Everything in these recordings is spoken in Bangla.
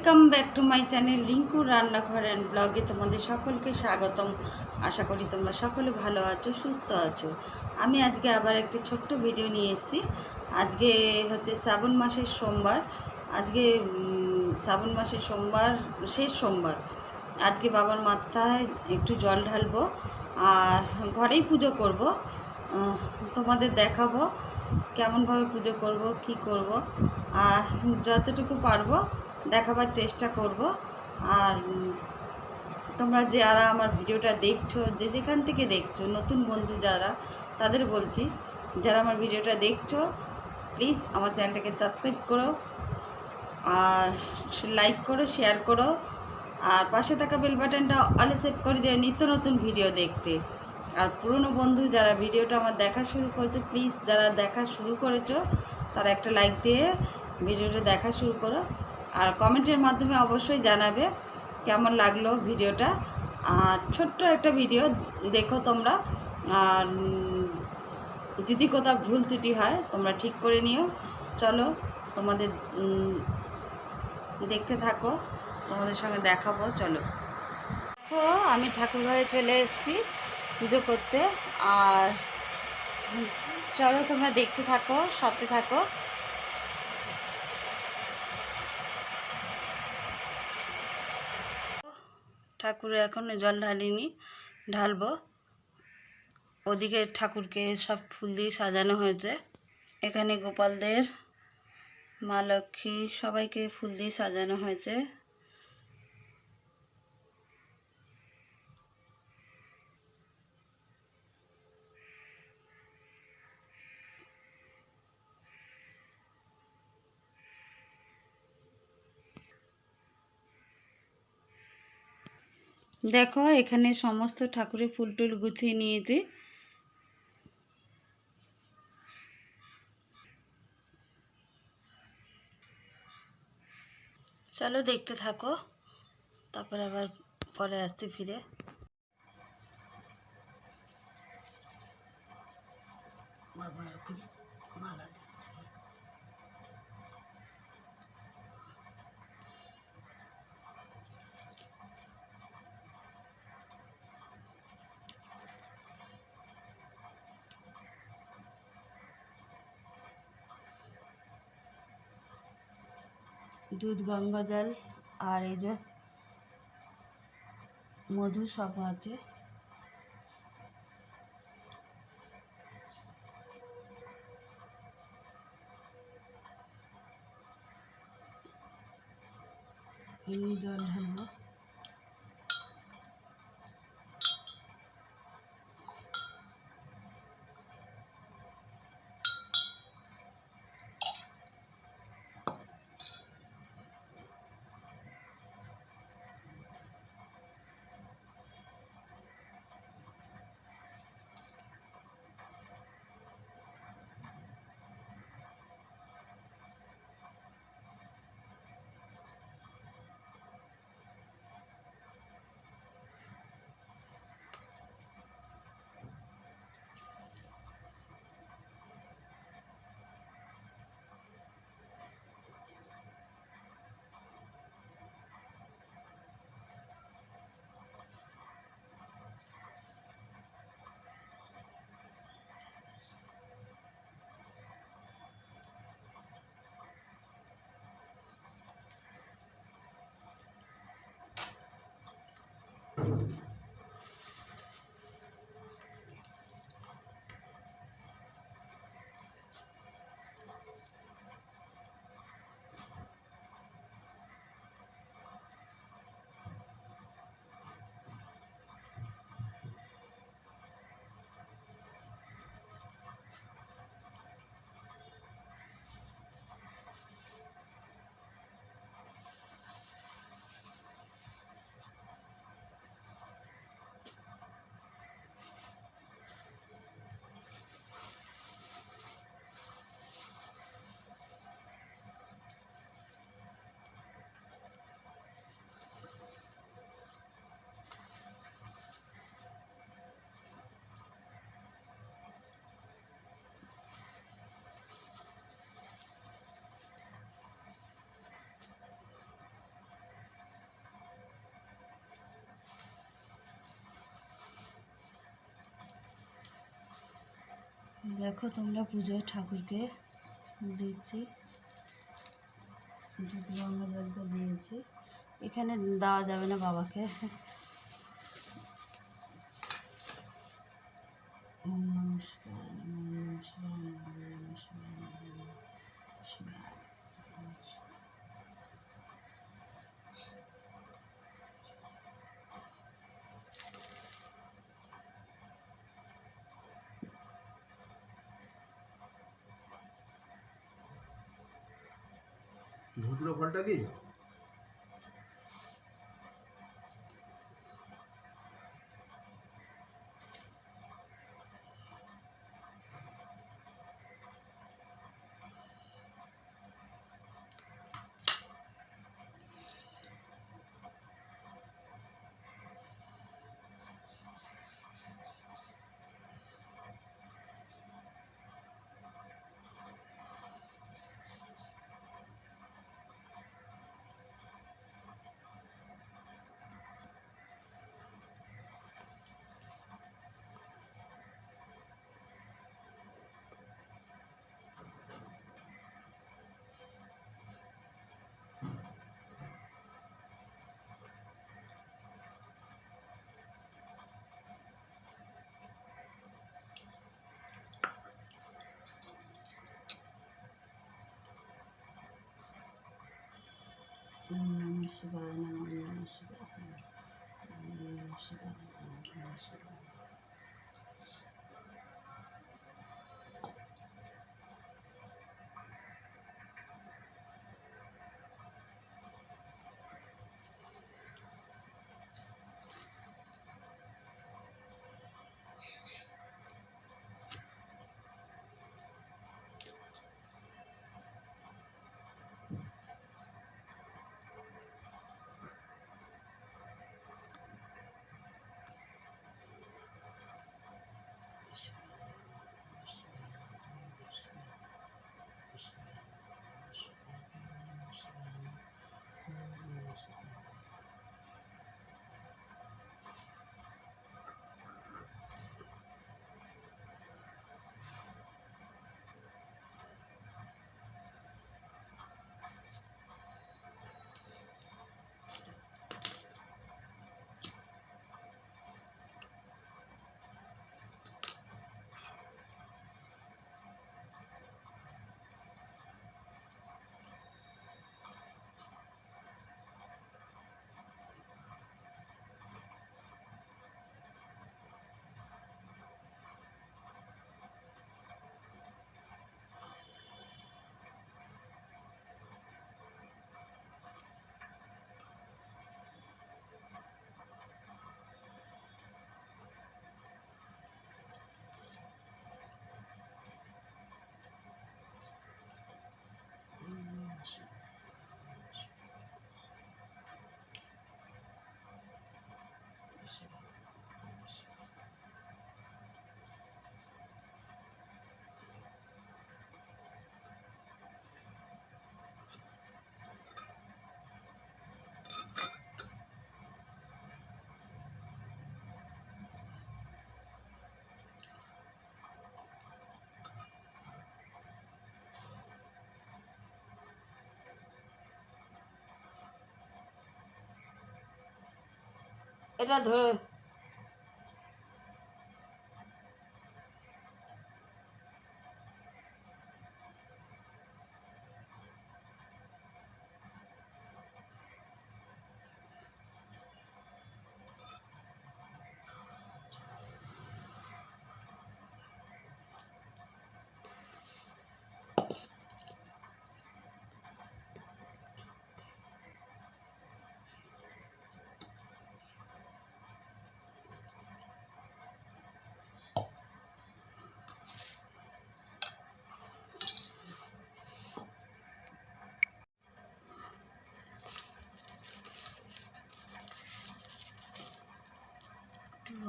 Welcome back to my channel রিঙ্কুর রান্নাঘর অ্যান্ড ব্লগে তোমাদের সকলকে স্বাগতম। আশা করি তোমরা সকলে ভালো আছো, সুস্থ আছো। আমি আজকে আবার একটি ছোট্ট ভিডিও নিয়ে এসেছি। আজকে হচ্ছে শ্রাবণ মাসের সোমবার। আজকে শ্রাবণ মাসের সোমবার, শেষ সোমবার। আজকে বাবার মাথায় একটু জল ঢালবো আর ঘরেই পুজো করব। তোমাদের দেখাবো কেমনভাবে পুজো করব, কি করব, আর যতটুকু পারবো দেখাবার চেষ্টা করব। আর তোমরা যারা আমার ভিডিওটা দেখছো, যে যেখান থেকে দেখছো, নতুন বন্ধু যারা, তাদের বলছি, যারা আমার ভিডিওটা দেখছো প্লিজ আমার চ্যানেলটাকে সাবস্ক্রাইব করো আর লাইক করো, শেয়ার করো, আর পাশে থাকা বেল বাটনটা অলে সেট করে দিও নিত্য নতুন ভিডিও দেখতে। আর পুরনো বন্ধু যারা ভিডিওটা আমার দেখা শুরু করেছো, প্লিজ যারা দেখা শুরু করেছো তারা একটা লাইক দিয়ে ভিডিওটা দেখা শুরু করো। আর কমেন্টের মাধ্যমে অবশ্যই জানাবে কেমন লাগলো ভিডিওটা। আর ছোট্ট একটা ভিডিও দেখো তোমরা। আর যদি কোথাও ভুল ত্রুটি হয় তোমরা ঠিক করে নিও। চলো তোমাদের দেখতে থাকো, তোমাদের সঙ্গে দেখাবো। চলো দেখো, আমি ঠাকুর ঘরে চলে এসেছি পুজো করতে। আর চলো তোমরা দেখতে থাকো, সাথে থাকো। ঠাকুরে এখনো জল ঢালিনি, ঢালবো। ওদিকে ঠাকুরকে সব ফুল দিয়ে সাজানো হয়েছে। এখানে গোপালদের, মা লক্ষ্মী, সবাইকে ফুল দিয়ে সাজানো হয়েছে। দেখো এখানে সমস্ত ঠাকুরের ফুল টুল গুছিয়ে নিয়েছি। চলো দেখতে থাকো, তারপরে আবার পরে আসতে ফিরে। বাবা খুব ভালো দিচ্ছে। দুধ, গঙ্গা জল আর এই যে মধু সব আছে। এমনি জল ঢালবো। দেখো তোমরা পুজোয় ঠাকুরকে দিচ্ছি, দুধ গঙ্গা জলটা দিয়েছি। এখানে দেওয়া যাবে না বাবাকে। ওম নমঃ শিবায়, ওম নমঃ শিবায়, ওম নমঃ শিবায়, ওম নমঃ শিবায়। ধুতরো ফলটা কি? ওম নমঃ শিবায়, ওম নমঃ শিবায়, ওম নমঃ শিবায়, ওম নমঃ শিবায়। এটা ধরে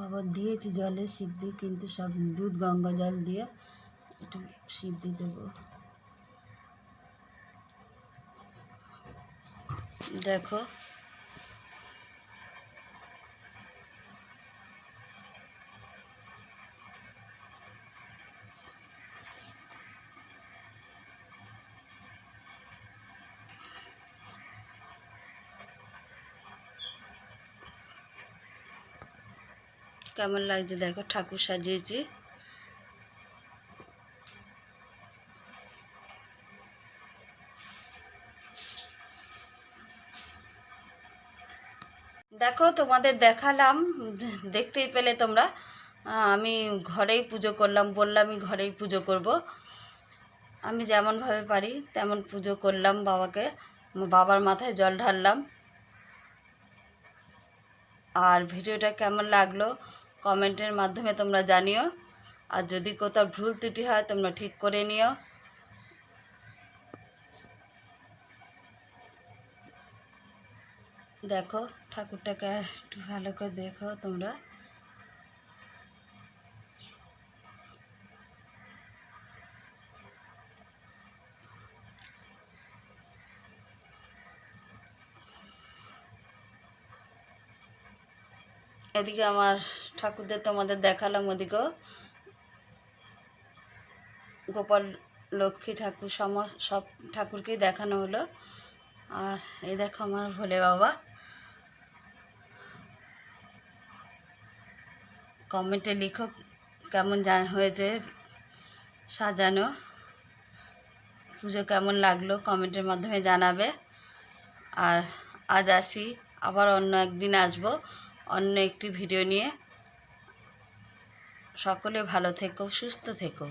আবার দিয়েছি জলে সিদ্ধি, কিন্তু সব দুধ গঙ্গা জল দিয়ে একটু সিদ্ধি দেবো। দেখো কেমন লাগছে দেখো, ঠাকুর সাজিয়েছি। দেখো তোমাদের দেখালাম, দেখতেই পেলে তোমরা। আমি ঘরেই পুজো করলাম, বললামই ঘরেই পুজো করব। আমি যেমনভাবে পারি তেমন পুজো করলাম বাবাকে, বাবার মাথায় জল ঢাললাম। আর ভিডিওটা কেমন লাগলো কমেন্টের মাধ্যমে তোমরা জানিও। আর যদি কোথাও ভুল ত্রুটি হয় তোমরা ঠিক করে নিও। দেখো ঠাকুরটাকে একটু ভালো করে দেখো তোমরা। এদিকে আমার ঠাকুরদের তোমাদের দেখালাম, ওদিকেও গোপাল, লক্ষ্মী ঠাকুর সব ঠাকুরকেই দেখানো হলো। আর এই দেখো আমার ভোলে বাবা। কমেন্টে লিখো কেমন হয়েছে সাজানো, পুজো কেমন লাগলো কমেন্টের মাধ্যমে জানাবে। আর আজ আসি, আবার অন্য একদিন আসবো অন্য একটি ভিডিও নিয়ে। সকলে ভালো থেকো, সুস্থ থেকো।